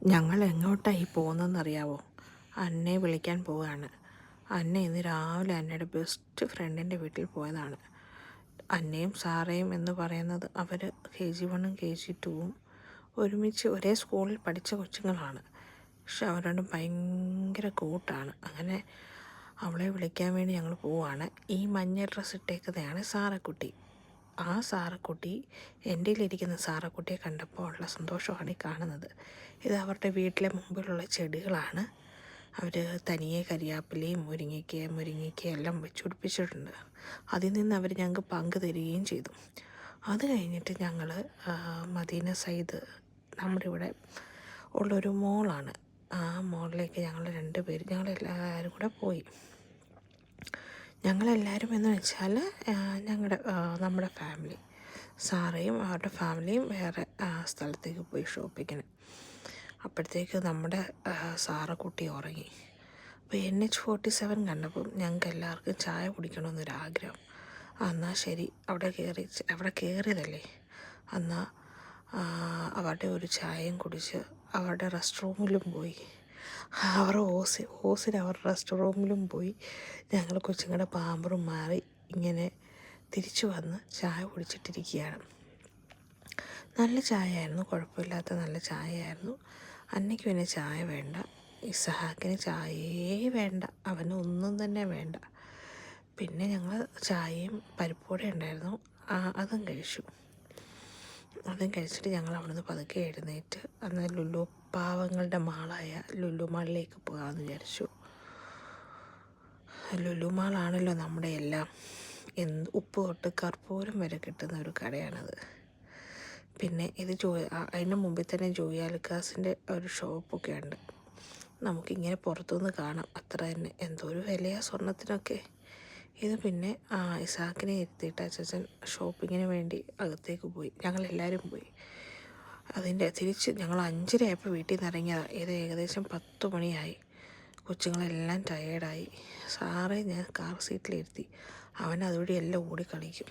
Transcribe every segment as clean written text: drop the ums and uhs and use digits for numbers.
ഞങ്ങൾ എങ്ങോട്ടാണ് ഈ പോകുന്നതെന്നറിയാവോ? അന്നയെ വിളിക്കാൻ പോവുകയാണ്. അന്ന ഇന്ന് രാവിലെ അന്നയുടെ ബെസ്റ്റ് ഫ്രണ്ടിൻ്റെ വീട്ടിൽ പോയതാണ്. അന്നയും സാറയും എന്ന് പറയുന്നത് അവർ KG1 KG2 ഒരുമിച്ച് ഒരേ സ്കൂളിൽ പഠിച്ച കൊച്ചുങ്ങളാണ്. പക്ഷെ അവരോട് ഭയങ്കര കൂട്ടാണ്. അങ്ങനെ അവളെ വിളിക്കാൻ വേണ്ടി ഞങ്ങൾ പോവുകയാണ്. ഈ മഞ്ഞ ഡ്രസ്സ് ഇട്ടേക്കുന്നതാണ് സാറക്കുട്ടി. ആ സാറക്കുട്ടി എൻ്റെ കയ്യിലിരിക്കുന്ന സാറക്കുട്ടിയെ കണ്ടപ്പോൾ ഉള്ള സന്തോഷമാണ് ഈ കാണുന്നത്. ഇത് അവരുടെ വീട്ടിലെ മുമ്പിലുള്ള ചെടികളാണ്. അവർ തനിയെ കരിയാപ്പിലയും മുരിങ്ങയ്ക്ക എല്ലാം വെച്ച് പിടിപ്പിച്ചിട്ടുണ്ട്. അതിൽ നിന്ന് അവർ ഞങ്ങൾക്ക് പങ്ക് തരികയും ചെയ്തു. അത് കഴിഞ്ഞിട്ട് ഞങ്ങൾ മദീന സയ്യിദ് നമ്മുടെ ഇവിടെ ഉള്ളൊരു മോളാണ്. ആ മോളിലേക്ക് ഞങ്ങളെല്ലാവരും കൂടെ പോയി. ഞങ്ങളെല്ലാവരും എന്ന് വെച്ചാൽ നമ്മുടെ ഫാമിലി, സാറയും അവരുടെ ഫാമിലിയും വേറെ സ്ഥലത്തേക്ക് പോയി ഷോപ്പിങ്ങിന്. അപ്പോഴത്തേക്ക് നമ്മുടെ സാറക്കുട്ടി ഉറങ്ങി. അപ്പോൾ NH47 കണ്ടപ്പം ഞങ്ങൾക്ക് എല്ലാവർക്കും ചായ കുടിക്കണമെന്നൊരാഗ്രഹം. എന്നാൽ ശരി, അവിടെ കയറിയതല്ലേ, എന്നാൽ അവരുടെ ഒരു ചായയും കുടിച്ച് അവരുടെ റെസ്റ്റ് റൂമിലും പോയി. അവരുടെ അവരുടെ റെസ്റ്റ് റൂമിലും പോയി ഞങ്ങൾ കൊച്ചുങ്ങളുടെ പാമ്പറും മാറി ഇങ്ങനെ തിരിച്ചു വന്ന് ചായ കുടിച്ചിട്ടിരിക്കുകയാണ്. നല്ല ചായയായിരുന്നു, കുഴപ്പമില്ലാത്ത നല്ല ചായയായിരുന്നു. അന്നയ്ക്ക് പിന്നെ ചായ വേണ്ട, ഇസഹാക്കിന് ചായയേ വേണ്ട, അവന് ഒന്നും തന്നെ വേണ്ട. പിന്നെ ഞങ്ങൾ ചായയും പരിപ്പുവട ഉണ്ടായിരുന്നു, അതും കഴിച്ചു. അതും കഴിച്ചിട്ട് ഞങ്ങൾ അവിടുന്ന് പതുക്കെ എഴുന്നേറ്റ് അന്ന് പാവങ്ങളുടെ മാളായ ലുലു മാളിലേക്ക് പോകാമെന്ന് വിചാരിച്ചു. ലുലു മാളാണല്ലോ നമ്മുടെ എല്ലാം. ഉപ്പ് തൊട്ട് കർപ്പൂരം വരെ കിട്ടുന്ന ഒരു കടയാണത്. പിന്നെ ഇത് അതിൻ്റെ മുമ്പിൽ തന്നെ ജോയാലുക്കാസിൻ്റെ ഒരു ഷോപ്പൊക്കെ ഉണ്ട്. നമുക്കിങ്ങനെ പുറത്തുനിന്ന് കാണാം, അത്ര തന്നെ എന്തൊരു വിലയാണ് സ്വർണത്തിനൊക്കെ. ഇത് പിന്നെ ഇസാക്കിനെ ഇരുത്തിയിട്ട് അച്ഛൻ ഷോപ്പിങ്ങിന് വേണ്ടി അകത്തേക്ക് പോയി. ഞങ്ങളെല്ലാവരും പോയി. തിരിച്ച് ഞങ്ങൾ 5:30 ആയപ്പോൾ വീട്ടിൽ നിന്ന് ഇറങ്ങിയതാണ്. ഇത് ഏകദേശം 10 മണിയായി. കൊച്ചുങ്ങളെല്ലാം ടയേർഡായി. സാറേ ഞാൻ കാർ സീറ്റിലിരുത്തി. അവൻ അതുവഴി എല്ലാം ഓടിക്കളിക്കും.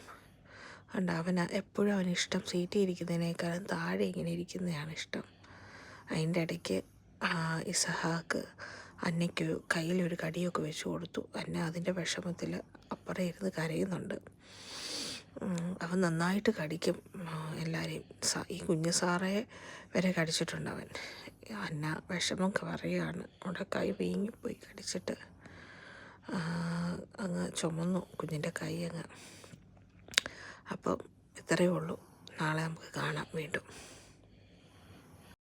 അതുകൊണ്ട് എപ്പോഴും അവനിഷ്ടം സീറ്റിൽ ഇരിക്കുന്നതിനേക്കാളും താഴെ ഇങ്ങനെ ഇരിക്കുന്നതാണ് ഇഷ്ടം. അതിൻ്റെ ഇടയ്ക്ക് ഇസഹാക്ക് അന്നയ്ക്ക് കയ്യിലൊരു കടിയൊക്കെ വെച്ച് കൊടുത്തു. അന്ന അതിൻ്റെ വിഷമത്തിൽ അപ്പുറം ഇരുന്ന് കരയുന്നുണ്ട്. അവൻ നന്നായിട്ട് കടിക്കും എല്ലാവരെയും. ഈ കുഞ്ഞു സാറേ വരെ കടിച്ചിട്ടുണ്ട് അവൻ. അന്ന വിഷമം പറയുകയാണ്. അവിടെ കൈ വീങ്ങിപ്പോയി കടിച്ചിട്ട്. അങ്ങ് ചുമന്നു കുഞ്ഞിൻ്റെ കൈ അങ്ങ്. അപ്പം ഇത്രയേ ഉള്ളൂ. നാളെ നമുക്ക് കാണാം വീണ്ടും.